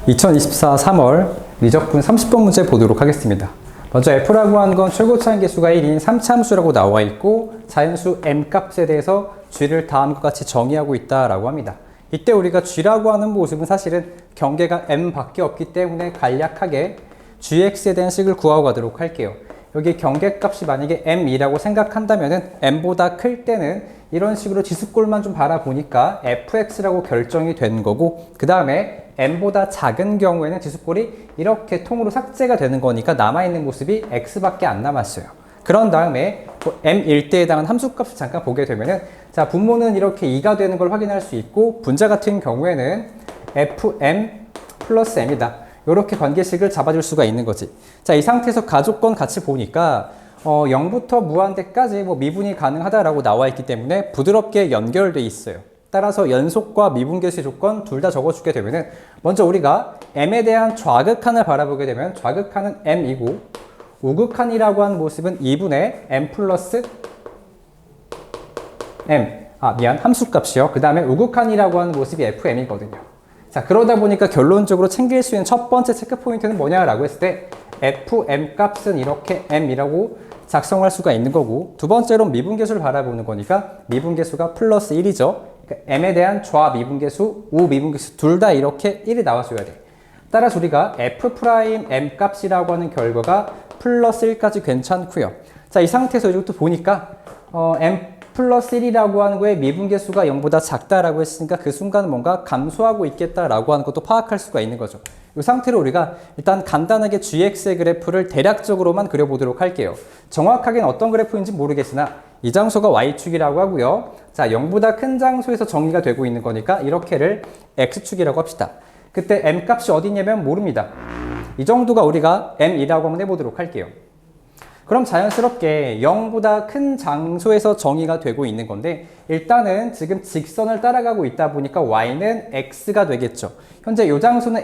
2024 3월 미적분 30번 문제 보도록 하겠습니다. 먼저 f라고 하는 건 최고차 함계수가 1인 3차 함수라고 나와 있고 자연수 m 값에 대해서 g를 다음과 같이 정의하고 있다라고 합니다. 이때 우리가 g라고 하는 모습은 사실은 경계가 m 밖에 없기 때문에 간략하게 gx에 대한 식을 구하고 가도록 할게요. 여기 경계값이 만약에 m이라고 생각한다면은 m보다 클 때는 이런 식으로 지수꼴만 좀 바라보니까 fx라고 결정이 된 거고, 그 다음에 m보다 작은 경우에는 지수꼴이 이렇게 통으로 삭제가 되는 거니까 남아있는 모습이 x밖에 안 남았어요. 그런 다음에 m일 때에 해당한 함수값을 잠깐 보게 되면은, 자, 분모는 이렇게 2가 되는 걸 확인할 수 있고, 분자 같은 경우에는 fm 플러스 m이다. 이렇게 관계식을 잡아줄 수가 있는 거지. 자, 이 상태에서 가조건 같이 보니까 0부터 무한대까지 미분이 가능하다라고 나와 있기 때문에 부드럽게 연결돼 있어요. 따라서 연속과 미분계수의 조건 둘 다 적어주게 되면은, 먼저 우리가 m에 대한 좌극한을 바라보게 되면 좌극한은 m이고, 우극한이라고 하는 모습은 2분의 m 플러스 m. 함수값이요. 그 다음에 우극한이라고 하는 모습이 fm이거든요. 자, 그러다 보니까 결론적으로 챙길 수 있는 첫 번째 체크 포인트는 뭐냐라고 했을 때 fm 값은 이렇게 m이라고 작성할 수가 있는 거고, 두 번째로 미분계수를 바라보는 거니까 미분계수가 플러스 1이죠. 그러니까 m에 대한 좌 미분계수, 우 미분계수 둘 다 이렇게 1이 나와줘야 돼. 따라서 우리가 f'm 값이라고 하는 결과가 플러스 1까지 괜찮고요. 자, 이 상태에서 이것도 보니까 m 플러스 1이라고 하는 거에 미분계수가 0보다 작다라고 했으니까 그 순간은 뭔가 감소하고 있겠다라고 하는 것도 파악할 수가 있는 거죠. 이 상태로 우리가 일단 간단하게 gx의 그래프를 대략적으로만 그려보도록 할게요. 정확하게는 어떤 그래프인지 모르겠으나 이 장소가 y축이라고 하고요. 자, 0보다 큰 장소에서 정의가 되고 있는 거니까 이렇게를 x축이라고 합시다. 그때 m 값이 어디냐면 모릅니다. 이 정도가 우리가 m이라고 한번 해보도록 할게요. 그럼 자연스럽게 0보다 큰 장소에서 정의가 되고 있는 건데, 일단은 지금 직선을 따라가고 있다 보니까 y는 x가 되겠죠. 현재 이 장소는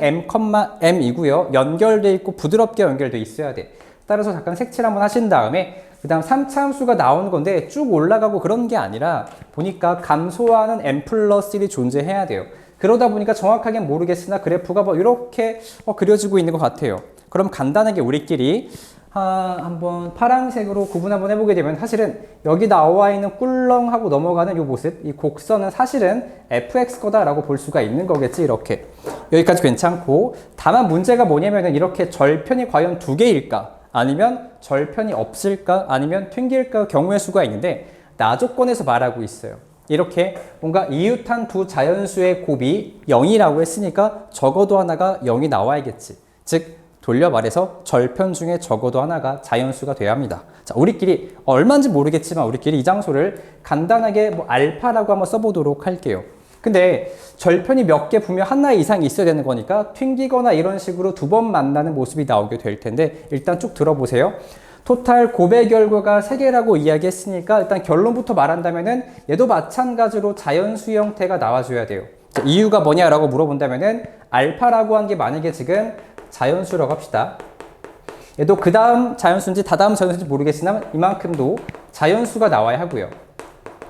m이고요. 연결돼 있고 부드럽게 연결돼 있어야 돼. 따라서 잠깐 색칠 한번 하신 다음에 그 다음 3차 함수가 나오는 건데 쭉 올라가고 그런 게 아니라 보니까 감소하는 m 플러스 1이 존재해야 돼요. 그러다 보니까 정확하게 모르겠으나 그래프가 이렇게 그려지고 있는 것 같아요. 그럼 간단하게 우리끼리 한번 파란색으로 구분 한번 해보게 되면, 사실은 여기 나와 있는 꿀렁하고 넘어가는 이 모습, 이 곡선은 사실은 fx 거다라고 볼 수가 있는 거겠지. 이렇게 여기까지 괜찮고, 다만 문제가 뭐냐면은 이렇게 절편이 과연 두 개일까, 아니면 절편이 없을까, 아니면 튕길까 경우의 수가 있는데 나조건에서 말하고 있어요. 이렇게 뭔가 이웃한 두 자연수의 곱이 0이라고 했으니까 적어도 하나가 0이 나와야겠지. 즉 돌려 말해서 절편 중에 적어도 하나가 자연수가 돼야 합니다. 자, 우리끼리 얼마인지 모르겠지만 우리끼리 이 장소를 간단하게 알파라고 한번 써보도록 할게요. 근데 절편이 몇 개 분명 하나 이상 있어야 되는 거니까 튕기거나 이런 식으로 두 번 만나는 모습이 나오게 될 텐데, 일단 쭉 들어보세요. 토탈 곱의 결과가 3개라고 이야기했으니까 일단 결론부터 말한다면은 얘도 마찬가지로 자연수 형태가 나와줘야 돼요. 자, 이유가 뭐냐라고 물어본다면은 알파라고 한 게 만약에 지금 자연수라고 합시다. 얘도 그 다음 자연수인지 다다음 자연수인지 모르겠으나 이만큼도 자연수가 나와야 하고요.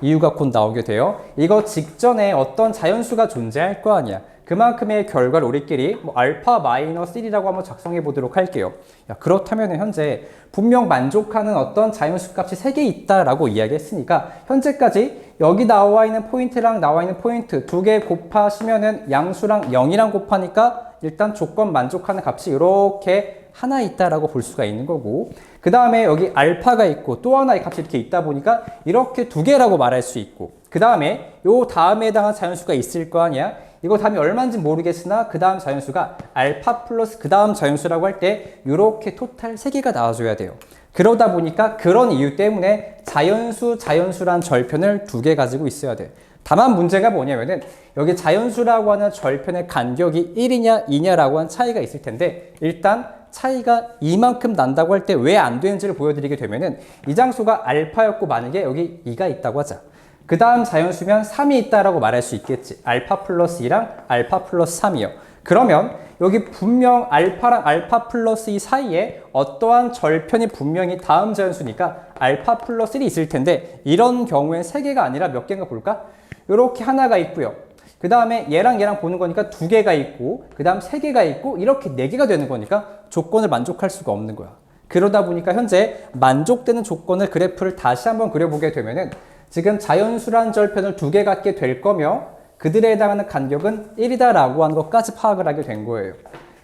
이유가 곧 나오게 돼요. 이거 직전에 어떤 자연수가 존재할 거 아니야. 그만큼의 결과를 우리끼리 알파 마이너스 1이라고 한번 작성해 보도록 할게요. 야, 그렇다면 현재 분명 만족하는 어떤 자연수 값이 3개 있다라고 이야기했으니까 현재까지 여기 나와 있는 포인트랑 나와 있는 포인트 2개 곱하시면은 양수랑 0이랑 곱하니까 일단 조건 만족하는 값이 이렇게 하나 있다라고 볼 수가 있는 거고, 그 다음에 여기 알파가 있고 또 하나의 값이 이렇게 있다 보니까 이렇게 2개라고 말할 수 있고, 그 다음에 요 다음에 해당한 자연수가 있을 거 아니야. 이거 답이 얼마인지 모르겠으나 그 다음 자연수가 알파 플러스 그 다음 자연수라고 할 때 이렇게 토탈 3개가 나와줘야 돼요. 그러다 보니까 그런 이유 때문에 자연수란 절편을 2개 가지고 있어야 돼. 다만 문제가 뭐냐면은 여기 자연수라고 하는 절편의 간격이 1이냐 2냐라고 한 차이가 있을 텐데, 일단 차이가 이만큼 난다고 할 때 왜 안 되는지를 보여드리게 되면은, 이 장소가 알파였고 만약에 여기 2가 있다고 하자. 그 다음 자연수면 3이 있다라고 말할 수 있겠지. 알파 플러스 2랑 알파 플러스 3이요. 그러면 여기 분명 알파랑 알파 플러스 2 사이에 어떠한 절편이 분명히 다음 자연수니까 알파 플러스 1이 있을 텐데, 이런 경우엔 3개가 아니라 몇 개인가 볼까? 이렇게 하나가 있고요. 그 다음에 얘랑 얘랑 보는 거니까 2개가 있고 그 다음 3개가 있고 이렇게 4개가 되는 거니까 조건을 만족할 수가 없는 거야. 그러다 보니까 현재 만족되는 조건을 그래프를 다시 한번 그려보게 되면은 지금 자연수란 절편을 2개 갖게 될 거며 그들에 해당하는 간격은 1이다라고 하는 것까지 파악을 하게 된 거예요.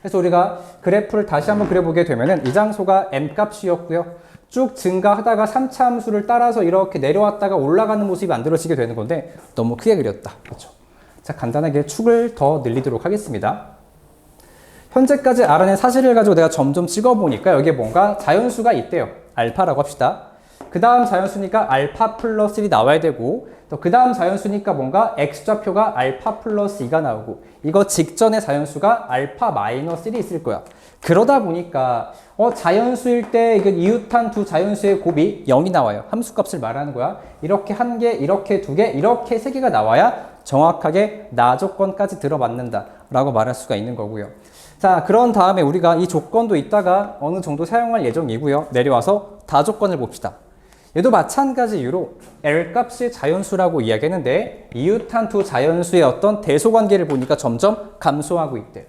그래서 우리가 그래프를 다시 한번 그려보게 되면은 이 장소가 m값이었고요. 쭉 증가하다가 3차 함수를 따라서 이렇게 내려왔다가 올라가는 모습이 만들어지게 되는 건데 너무 크게 그렸다. 그렇죠? 자, 간단하게 축을 더 늘리도록 하겠습니다. 현재까지 알아낸 사실을 가지고 내가 점점 찍어보니까 여기에 뭔가 자연수가 있대요. 알파라고 합시다. 그 다음 자연수니까 알파 플러스 1이 나와야 되고 또 그 다음 자연수니까 뭔가 x좌표가 알파 플러스 2가 나오고 이거 직전의 자연수가 알파 마이너스 1이 있을 거야. 그러다 보니까 자연수일 때 이웃한 두 자연수의 곱이 0이 나와요. 함수값을 말하는 거야. 이렇게 1개, 이렇게 2개, 이렇게 3개가 나와야 정확하게 나 조건까지 들어맞는다 라고 말할 수가 있는 거고요. 자, 그런 다음에 우리가 이 조건도 이따가 어느 정도 사용할 예정이고요. 내려와서 다 조건을 봅시다. 얘도 마찬가지 이유로 L값이 자연수라고 이야기했는데 이웃한 두 자연수의 어떤 대소관계를 보니까 점점 감소하고 있대.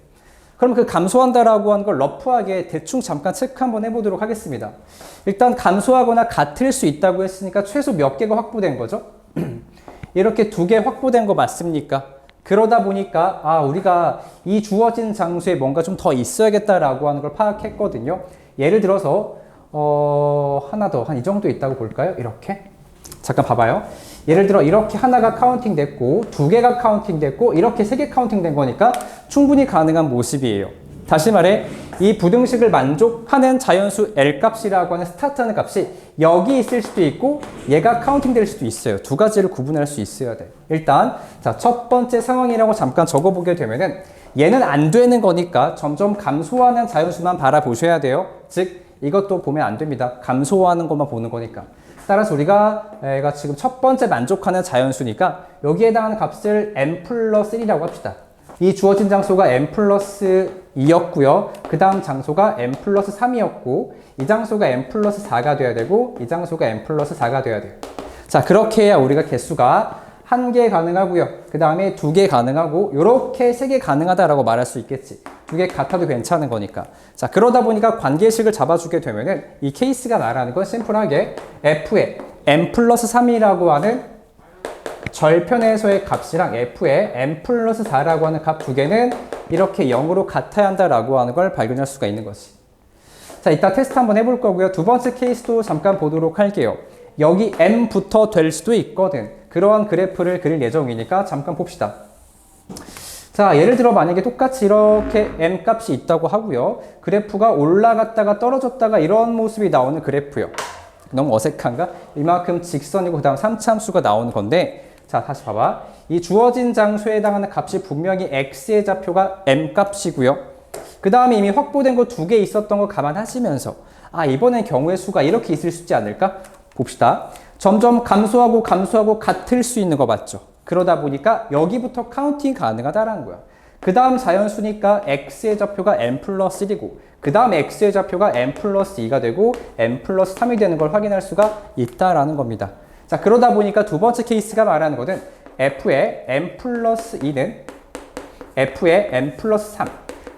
그럼 그 감소한다라고 하는 걸 러프하게 대충 잠깐 체크 한번 해보도록 하겠습니다. 일단 감소하거나 같을 수 있다고 했으니까 최소 몇 개가 확보된 거죠? 이렇게 2개 확보된 거 맞습니까? 그러다 보니까 우리가 이 주어진 장소에 뭔가 좀 더 있어야겠다라고 하는 걸 파악했거든요. 예를 들어서 하나 더 한 이 정도 있다고 볼까요? 이렇게 잠깐 봐봐요. 예를 들어 이렇게 하나가 카운팅 됐고 2개가 카운팅 됐고 이렇게 3개 카운팅 된 거니까 충분히 가능한 모습이에요. 다시 말해 이 부등식을 만족하는 자연수 L값이라고 하는 스타트하는 값이 여기 있을 수도 있고 얘가 카운팅 될 수도 있어요. 두 가지를 구분할 수 있어야 돼. 일단 자, 첫 번째 상황이라고 잠깐 적어보게 되면은 얘는 안 되는 거니까 점점 감소하는 자연수만 바라보셔야 돼요. 즉 이것도 보면 안 됩니다. 감소하는 것만 보는 거니까. 따라서 우리가 얘가 지금 첫 번째 만족하는 자연수니까 여기에 해당하는 값을 m 플러스 1이라고 합시다. 이 주어진 장소가 m 플러스 2였고요. 그 다음 장소가 m 플러스 3이었고 이 장소가 m 플러스 4가 돼야 되고 이 장소가 m 플러스 4가 돼야 돼요. 자, 그렇게 해야 우리가 개수가 1개 가능하고요. 그 다음에 2개 가능하고 이렇게 3개 가능하다라고 말할 수 있겠지. 2개 같아도 괜찮은 거니까. 자, 그러다 보니까 관계식을 잡아주게 되면은 이 케이스가 말하는 건 심플하게 f의 m 플러스 3이라고 하는 절편에서의 값이랑 f의 m 플러스 4라고 하는 값 2개는 이렇게 0으로 같아야 한다라고 하는 걸 발견할 수가 있는 거지. 자, 이따 테스트 한번 해볼 거고요. 두 번째 케이스도 잠깐 보도록 할게요. 여기 m부터 될 수도 있거든. 그러한 그래프를 그릴 예정이니까 잠깐 봅시다. 자, 예를 들어 만약에 똑같이 이렇게 m 값이 있다고 하고요. 그래프가 올라갔다가 떨어졌다가 이런 모습이 나오는 그래프요. 너무 어색한가? 이만큼 직선이고 그 다음 3차 함수가 나오는 건데 자, 다시 봐봐. 이 주어진 장소에 해당하는 값이 분명히 x의 좌표가 m 값이고요. 그 다음에 이미 확보된 거 2개 있었던 거 감안하시면서 이번엔 경우의 수가 이렇게 있을 수 있지 않을까? 봅시다. 점점 감소하고 같을 수 있는 거 맞죠? 그러다 보니까 여기부터 카운팅 가능하다라는 거야. 그 다음 자연수니까 x의 좌표가 m 플러스 1이고 그 다음 x의 좌표가 m 플러스 2가 되고 m 플러스 3이 되는 걸 확인할 수가 있다라는 겁니다. 자, 그러다 보니까 두 번째 케이스가 말하는 거는 f의 m 플러스 2는 f의 m 플러스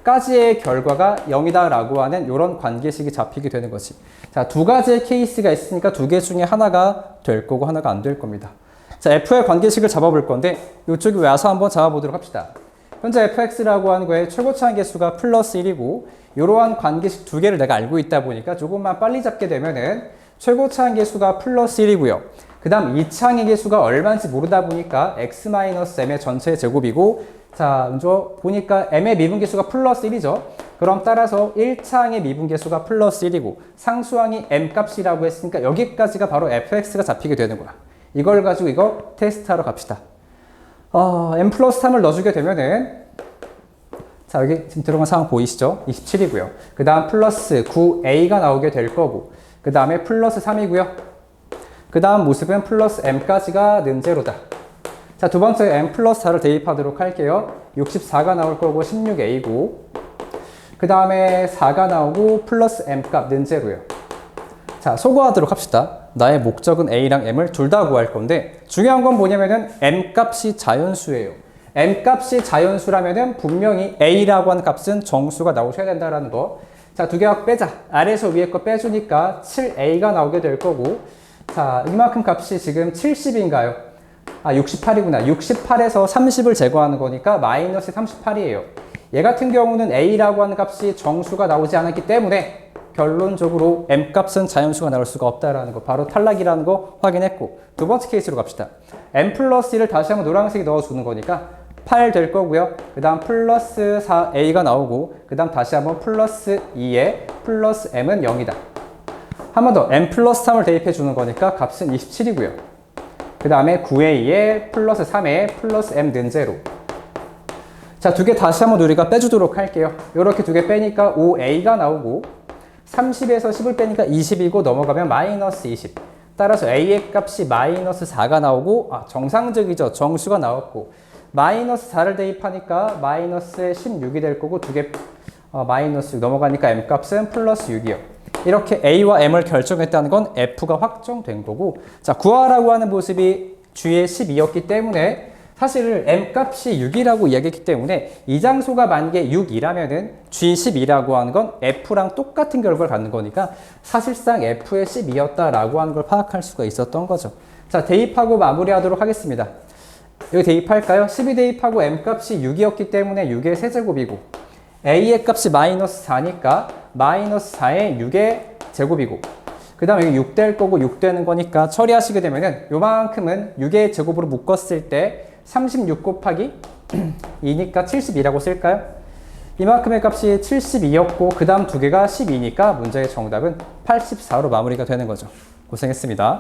3까지의 결과가 0이다 라고 하는 이런 관계식이 잡히게 되는 거지. 자, 두 가지의 케이스가 있으니까 2개 중에 하나가 될 거고 하나가 안 될 겁니다. 자, f의 관계식을 잡아볼 건데 이쪽에 와서 한번 잡아보도록 합시다. 현재 fx라고 하는 거에 최고차항 계수가 플러스 1이고 이러한 관계식 2개를 내가 알고 있다 보니까 조금만 빨리 잡게 되면은 최고차항 계수가 플러스 1이고요. 그 다음 2차항의 계수가 얼마인지 모르다 보니까 x-m의 전체 제곱이고 자, 먼저 보니까 m의 미분계수가 플러스 1이죠. 그럼 따라서 1차항의 미분계수가 플러스 1이고 상수항이 m값이라고 했으니까 여기까지가 바로 fx가 잡히게 되는 거야. 이걸 가지고 이거 테스트하러 갑시다. m 플러스 3을 넣어주게 되면은 자, 여기 지금 들어간 상황 보이시죠? 27이고요. 그 다음 플러스 9a가 나오게 될 거고 그 다음에 플러스 3이고요. 그 다음 모습은 플러스 m까지가 는제로다. 자, 두 번째 m 플러스 4를 대입하도록 할게요. 64가 나올 거고 16a고 그 다음에 4가 나오고 플러스 m값 는제로요. 자, 소거하도록 합시다. 나의 목적은 a랑 m을 둘 다 구할 건데 중요한 건 뭐냐면은 m값이 자연수예요. m 값이 자연수라면은 분명히 a라고 하는 값은 정수가 나오셔야 된다라는 거. 자, 두 개씩 빼자. 아래에서 위에 거 빼주니까 7a가 나오게 될 거고, 자, 이만큼 값이 지금 70인가요? 아, 68이구나. 68에서 30을 제거하는 거니까 마이너스 38이에요. 얘 같은 경우는 a라고 하는 값이 정수가 나오지 않았기 때문에 결론적으로 m 값은 자연수가 나올 수가 없다라는 거, 바로 탈락이라는 거 확인했고, 두 번째 케이스로 갑시다. m 플러스 1을 다시 한번 노란색이 넣어주는 거니까 8 될 거고요. 그 다음 플러스 4a가 나오고, 그 다음 다시 한번 플러스 2에 플러스 m은 0이다. 한 번 더 m 플러스 3을 대입해 주는 거니까 값은 27이고요. 그 다음에 9a에 플러스 3에 플러스 m 는 제로. 자, 두 개 다시 한번 우리가 빼주도록 할게요. 이렇게 두 개 빼니까 5a가 나오고, 30에서 10을 빼니까 20이고 넘어가면 마이너스 20. 따라서 a의 값이 마이너스 4가 나오고, 아, 정상적이죠. 정수가 나왔고, 마이너스 4를 대입하니까 마이너스 16이 될 거고, 두 개 마이너스 6 넘어가니까 m 값은 플러스 6이요. 이렇게 a와 m을 결정했다는 건 f가 확정된 거고, 자, 구하라고 하는 모습이 G의 12였기 때문에 사실 m 값이 6이라고 이야기했기 때문에 이 장소가 만약에 6이라면은 G12라고 하는 건 F랑 똑같은 결과를 갖는 거니까 사실상 F의 12였다라고 하는 걸 파악할 수가 있었던 거죠. 자, 대입하고 마무리하도록 하겠습니다. 여기 대입할까요? 12 대입하고 m 값이 6이었기 때문에 6의 세제곱이고, a의 값이 마이너스 4니까 마이너스 4의 6의 제곱이고, 그 다음에 여기 6 될 거고 6 되는 거니까 처리하시게 되면은 요만큼은 6의 제곱으로 묶었을 때 36 곱하기 2니까 72라고 쓸까요? 이만큼의 값이 72였고 그 다음 두 개가 12니까 문제의 정답은 84로 마무리가 되는 거죠. 고생했습니다.